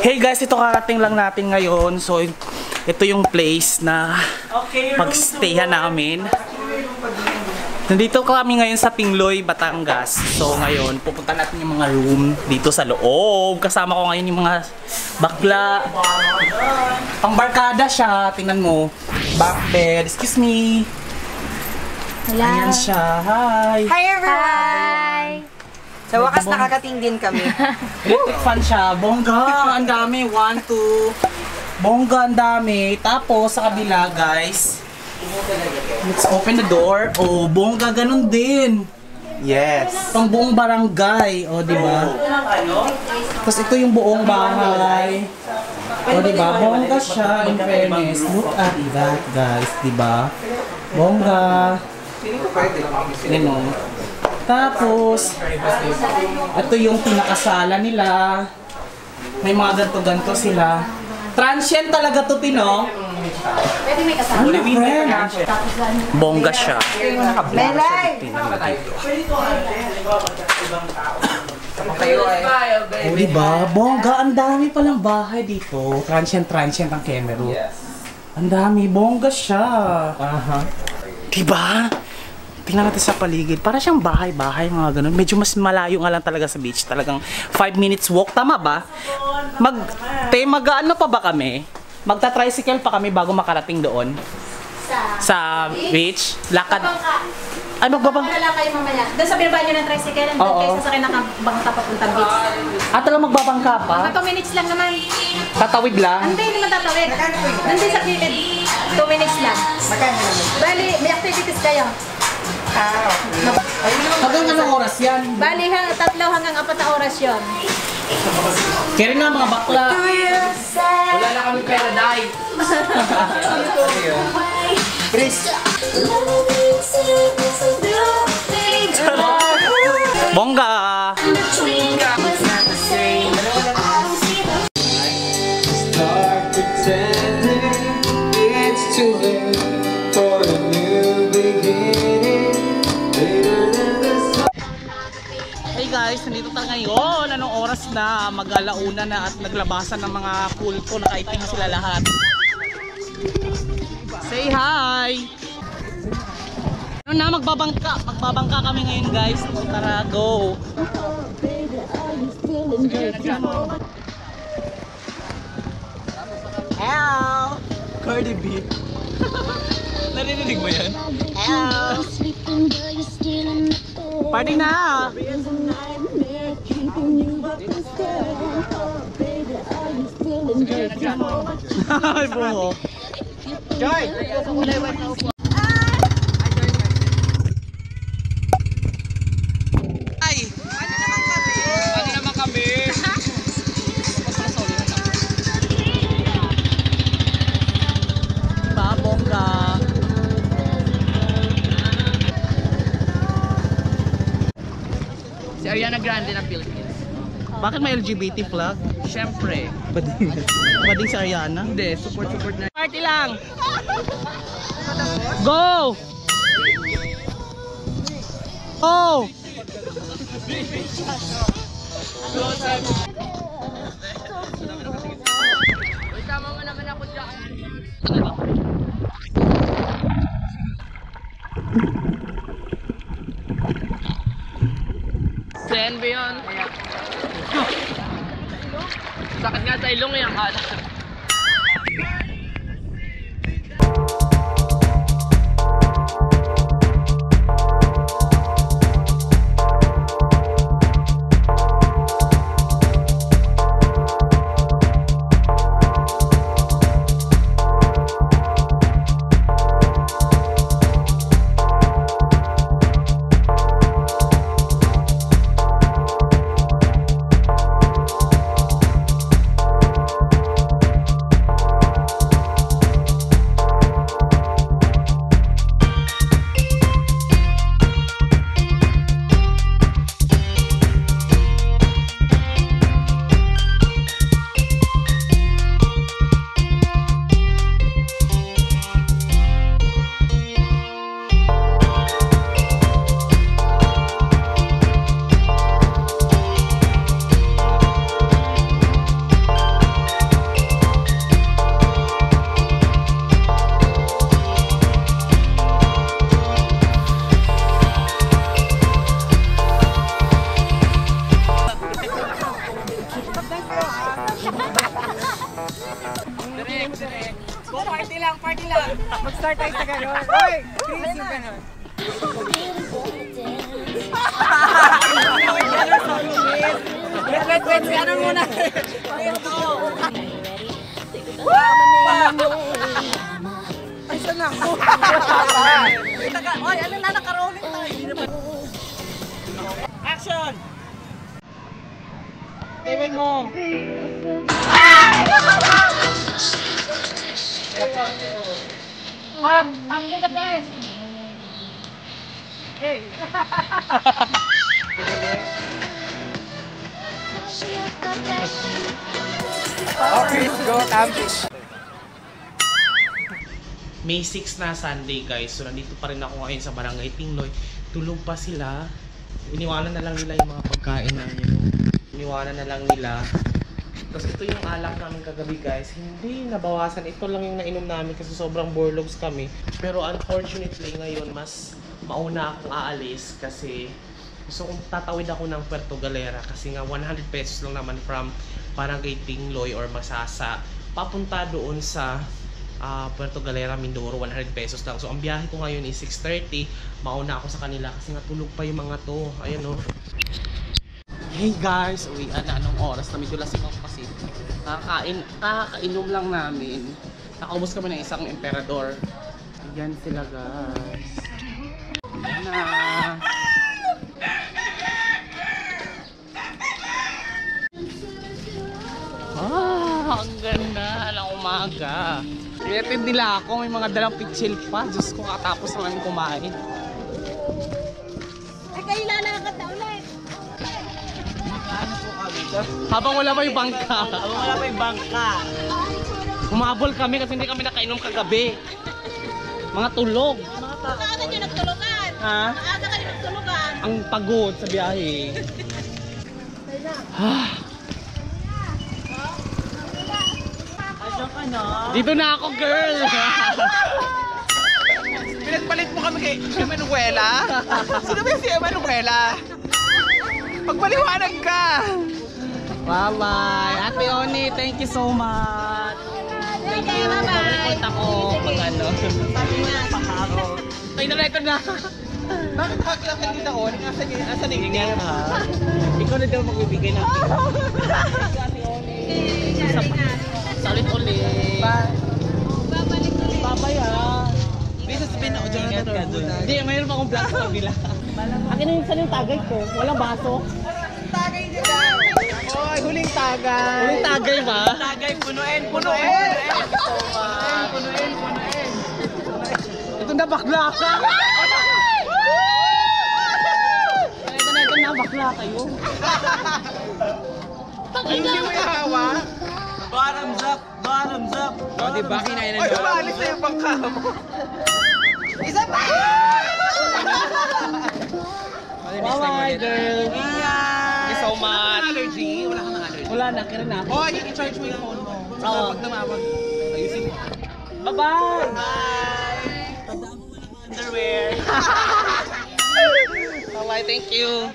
Hey guys, ito karating lang natin ngayon. So, ito yung place na pag-stayhan namin. Nandito kami ngayon sa Tingloy, Batangas. So, ngayon, pupunta natin yung mga room dito sa loob. Kasama ko ngayon yung mga bakla. Pangbarkada siya. Tingnan mo. Back bed. Excuse me. Hello. Ayan siya. Hi. Hi everyone. Sa wakas nakakating din kami. Electric fan siya. Bongga. Ang dami. 1, 2. Bongga. Ang dami. Tapos sa kabila guys. Let's open the door. Oh, bongga. Ganun din. Yes. Pang buong barangay. O, diba? Tapos ito yung buong bahay. O, diba? Bongga siya. In fairness. Look at that guys. Diba? Bongga. Yan o. Tapos, ito yung pinakasala nila. May mga ganto-ganto sila. Transient talaga to, Tino. Pwede may kasama. Bongga siya. Melay! O, diba? Bongga, ang dami palang bahay dito. Transient ang Kemeru. Ang dami, bongga siya. Diba? Tingnan natin sa paligid. Para siyang bahay-bahay, mga ganun. Medyo mas malayo nga lang talaga sa beach. Talagang 5 minutes walk. Tama ba? Mag-ano pa ba kami? Magta-tricycle pa kami bago makarating doon? Sa beach? Lakad? Ay, magbabang? Wala lang kayo mamaya. Doon sa binabaan nyo ng tricycle, doon kayo sasakay na bangka papuntang beach. Talagang magbabangka pa? Mga 2 minutes lang naman. Tatawid lang? Hindi naman tatawid. Doon din sa kilid. 2 minutes lang. Bali, may activities kayo. Hanggang anong oras yan? Bali, 3 hanggang 4 na oras yun. Kaya rin nga mga bakla. Wala na kami pera, Day. Chris. Bongga! Start pretending it's too late for a new beginning. Later than the sun. Hey guys, nandito tayo ngayon. Anong oras na? Mag-alauna na at naglabasan ng mga kulto. Nakaitim sila lahat. Say hi! Ano na, magbabangka kami ngayon guys. Tara, go! Hello! Cardi B. Narinig mo yan? Hello! Party na! Ay, bungo! Joy! Ano naman kami? Diba, bongga? Si Ariana Grande ng Philippines. Bakit may LGBT flag? Siyempre. Bading si Ariana? Hindi, support na. Party lang! Go! Oh! Tama mo naman ako dyan. Sen ba yun? Sakit nga sa ilong yung kala. Party lang, party lang. Mag-start tayo sa gano'n. Hoy! Chris, yung gano'n. Wait, ano muna? Ay, saan na ako? Oy, ano na, naka-rolling tayo. Action! Tingin mo! Ang ganda guys. Hey. Oh, Chris, go, Tam. May 6 na Sunday guys, so nandito pa rin ako ngayon sa Barangay Tingloy. Tulog pa sila. Iniwanan na lang nila yung mga pagkain na yun. Iniwanan na lang nila. Tapos ito yung alak namin kagabi guys. Hindi nabawasan. Ito lang yung nainom namin kasi sobrang borlogs kami. Pero unfortunately ngayon mas mauna akong aalis kasi gusto kong tatawid ako ng Puerto Galera kasi nga 100 pesos lang naman from Barangay Tingloy or Masasa papunta doon sa Puerto Galera, Mindoro, 100 pesos lang. So ang biyahe ko ngayon is 6:30. Mauna ako sa kanila kasi natulog pa yung mga to. Ayan o. Hey guys, uwian na. Anong oras? Namidyo lasing ako kasi kakainom lang namin. Nakaubos kami ng isang emperador. Ayan sila guys. Ayan na. Ang ganda ng umaga. Iretid nila ako, may mga dalang pitsil pa. Diyos ko, katapos naman kumain. Ay, kayo lalakad na ulit. Habang wala pa yung bangka. Humabol kami kasi hindi kami nakainom kagabi. Mga tulog. Maaga nyo nagtulugan. Ha? Maaga kayo nagtulugan. Ang pagod sa biyahe. Dito na ako, girl. Pinagpalit mo kami kay Emanuela? Sino ba si Emanuela? Pagpaliwanag ka! Bye-bye. Ate Oni, thank you so much. Thank you. Mag-report ako pag ano. Ay, ito na. Bakit haglang ka dito on? Asan yung Ingat ha. Ikaw na daw magbibigay ng salit ulit. Babalik ulit. Bye-bye ha. This has been Jonathan Orbuda. Hindi, mayroon pa akong vlog sa kabila. Akin na yung saan yung tagay ko. Walang baso. Tagay niya daw! Oy, huling tagay! Huling tagay ba? Tagay, punuin! Ito na bakla ka! Ito na bakla kayo. Hindi mo yahawa? Bottoms up! O, diba? Kinain na doon. Maalis na yung bangka mo. Isa pa! Bye-bye, girl! Thank you so much! Allergy? Wala kang allergy? Wala na, kira na. Oh, i-charge mo yung phone mo. So, Oo. pag namawag, ayusin mo. Bye-bye! Bye! Underwear! Bye-bye, thank you!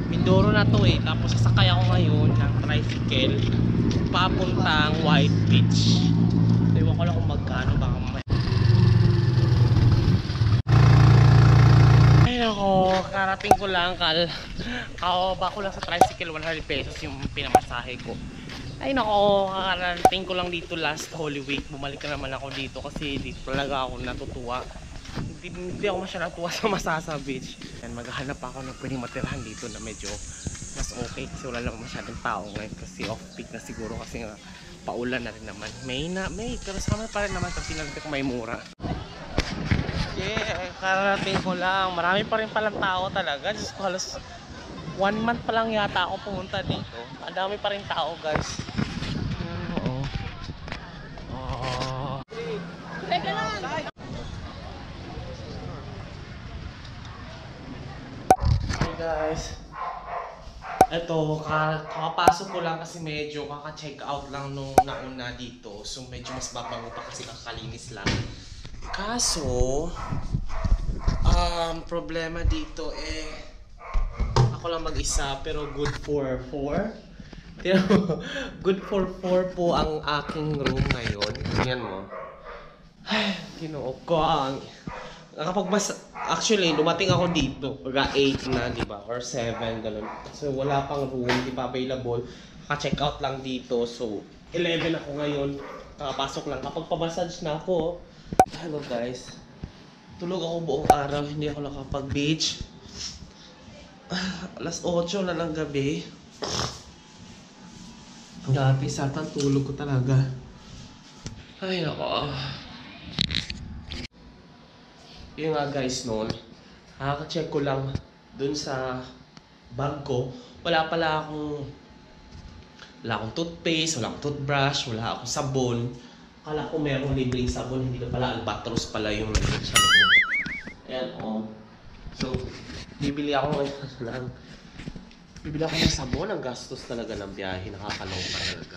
Mindoro na to eh, tapos sasakay ako ngayon ng tricycle papuntang White Beach. Ewan ko lang kung magkano, baka mamaya. Ay nako, karating ko lang kakababa ko lang sa tricycle, 100 pesos yung pinamasahe ko. Ay nako, karating ko lang dito last Holy Week. Bumalik na naman ako dito kasi dito talaga ako natutuwa. Hindi ako masyadong natuwa sa Masasa Beach. Yan, maghahanap ako ng pwedeng matirahan dito na medyo mas okay kasi wala lang masyadong tao ngayon kasi off-peak na siguro kasi nga paulan na rin naman. May pero sama pa rin naman kasi natin kung may mura. Yeah, karating ko lang. Marami pa rin palang tao talaga. Diyos ko, halos 1 month pa lang yata ako pumunta dito. Ang dami pa rin tao, guys. Oo. Oh. Teka lang. Hey guys. Ito, kakapasok ko lang kasi medyo kaka-check out lang nung nauna dito. So medyo mas babango pa kasi kakalinis lang. Kaso, problema dito ako lang mag-isa pero good for 4. Good for 4 po ang aking room ngayon. Tingnan mo. Ay, Ginoo ko. Actually, dumating ako dito. Pagka 8 na, di ba? Or 7, ganun. So, wala pang room. Di pa available. Ka-check out lang dito. So, 11 ako ngayon. Kakapasok lang. Kapag pa-massage na ako. Hello guys. Tulog ako buong araw. Hindi ako nakapag-beach. Alas 8 na ng gabi. Grabe, satan tulog ko talaga. Ay, nako. Yun nga guys noon. Kaka-check ko lang dun sa bag ko. Wala akong toothpaste, wala akong toothbrush, wala akong sabon. Akala ko merong libreng sabon, hindi na pala, Albatros pala yung nandun sa loob. Ayan, So, bibili ako ng sabon. Ang gastos talaga ng biyahe. Nakakaloka talaga.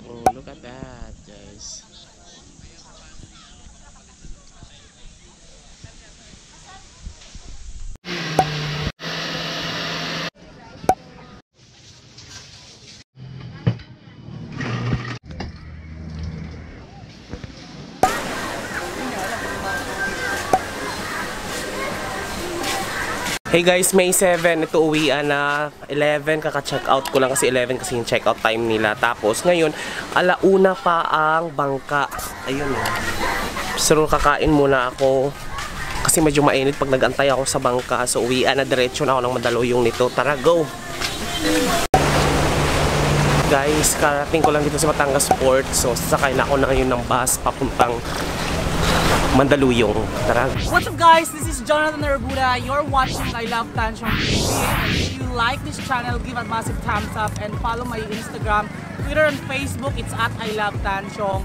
Oh, look at that, guys. Hey guys, May 7, ito uwian na 11, kaka-check out ko lang kasi 11 kasi yung check out time nila. Tapos ngayon, 1:00 pa ang bangka. Ayun So kakain muna ako kasi medyo mainit pag nag-antay ako sa bangka. So uwian na, diretso na ako ng Mandaluyong nito. Tara, go! Guys, karating ko lang dito sa Batangas Port. So sasakay na ako na ngayon ng bus papuntang Mandaluyong. Tara. What's up guys? This is Jonathan Arbuda. You're watching I Love Tanchong TV. If you like this channel, give a massive thumbs up and follow my Instagram, Twitter and Facebook. It's at I Love Tanchong.